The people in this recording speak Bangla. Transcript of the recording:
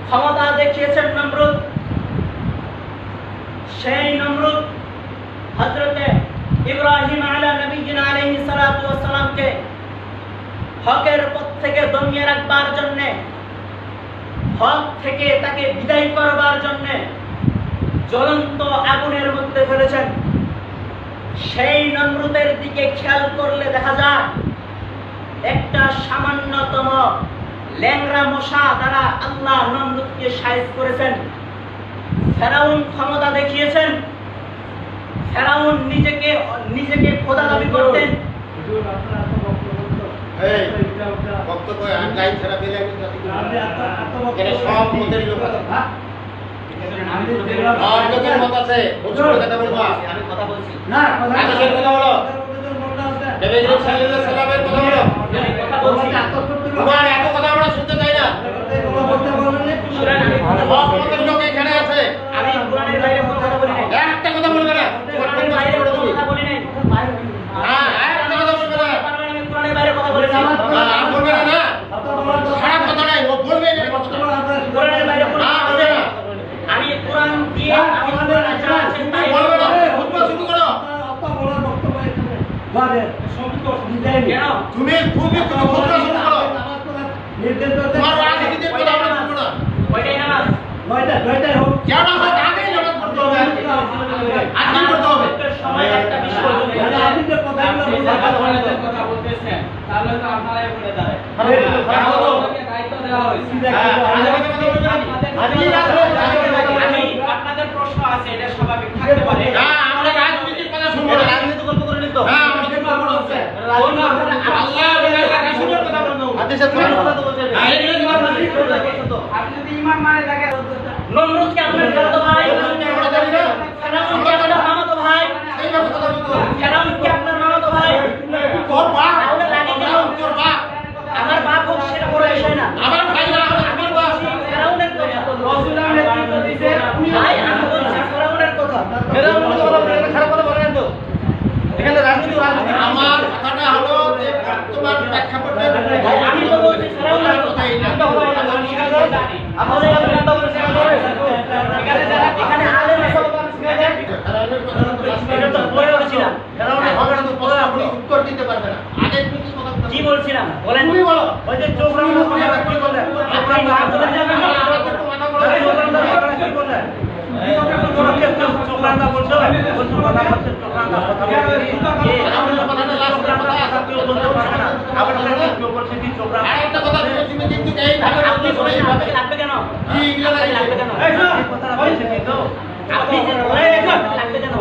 ক্ষমতা দেখিয়েছেন নমরুদ। সেই নমরুদ হযরতে ইব্রাহিম আলা নবিয়িনা আলাইহিস সালাতু ওয়াস সালামকে হকের পথ থেকে দমিয়ে রাখবার জন্য, হক থেকে তাকে বিদায় করবার জন্য জ্বলন্ত আগুনের মধ্যে ফেলেছেন। সেই নমরুদের দিকে খেয়াল করলে দেখা যায় একটা সামান্যতম ল্যাংড়া মশা দ্বারা আল্লাহ নমরুদকে সাইজ করেছেন। ফেরাউন ক্ষমতা দেখিয়েছেন, ফেরাউন নিজেকে খোদা দাবি করতেন। আমি কোরআনের বাইরে কথা বলি না, একটা কথা বলবে না, কোরআনের বাইরে কথা বলি নাই। হ্যাঁ, একটা কথা বলবে না, আমি কোরআনের বাইরে কথা বলি না। আর বলবে না, খারাপ কথা নাই, ও বলবে না, কোরআনের বাইরে কথা বলবে না। আমি কোরআন দিয়ে আমি কোরআন যা আছে তাই বলবে না। খুতবা শুরু করো। আপনি বলার বক্তব্য এখানে বাদে সঙ্গীত দিতেন কেন? তুমি খুবই খুতবা শুরু করো। নির্দেশ করতে তোমার রাজনীতিতে কথা আমরা শুনবো না। ওইটাই নামাজ। নয়টা হোক। কেন হয় আগে নামাজ পড়তে হবে। আগে করতে হবে। সময় একটা বিষয় বলে আপনি যে কথা বলতেছেন তাহলে তো আপনারাই বলে দাঁড়ায়। আপনাদেরকে দায়িত্ব দেওয়া হয়েছে। আমি আপনাদের প্রশ্ন আছে, এটা স্বাভাবিক থাকতে পারে। না, আমরা রাজনীতির কথা শুনবো না। রাজনীতি গল্প করে নিত। হ্যাঁ, আমাদের কথা বলছে। আল্লাহ বিনা রাসূলের কথা বলবো। হাদিসে কোরআন কথা তো বলছে। আপনি যদি ঈমান মানে থাকে নমরুদকে আপনার খালাতো ভাই, ফেরাউনকে আপনার মামাতো ভাই, ফেরাউনকে আপনার মামাতো ভাই, তোর বাপ তাহলে লাগে কেন? তোর বাপ আমার বাপ হোক সেটা বড় বিষয় না। আমার ভাই না, আমার বাপ ফেরাউনের কথা রাসূলের নেতৃত্ব দিতে ভাই, আমি বলছি ফেরাউনের কথা। ফেরাউনের কথা বলতে খারাপ কথা বলেন তো। এখানে রাজনীতি আমার কথাটা হলো যে বর্তমান প্রেক্ষাপটে আমি তো বলছি ফেরাউনের কথা। এটা তো হলো আমাদের কথা বলছেন এখানে যারা এখানে আলেম আছে এটা তো বলে বলছিলাম ফেরাউনের কথাটা তো পরে আপনি উত্তর দিতে পারবেন না। আগে কি কথা কি বলছিলাম বলেন, তুমি বলো। ওই যে চোখরাঙ্গা কথা কি বললেন? আপনি না বলে যাবেন না, চোখরাঙ্গা কথা কি বললেন? চোখরাঙ্গা বলছো, বলছো কথা বলছেন চোখরাঙ্গা কথা বলছেন। আমাদের কথাটা লাস্ট কথা কেউ বলতে পারবে না। আবার কেউ বলছে কি চোখরাঙ্গা আরেকটা কথা তুমি কিন্তু এই ভাবে আপনি বলে লাগবে কেন? কি লাগবে কেন? এই কথা বলছেন কিন্তু আপনি যে বলে লাগবে কেন?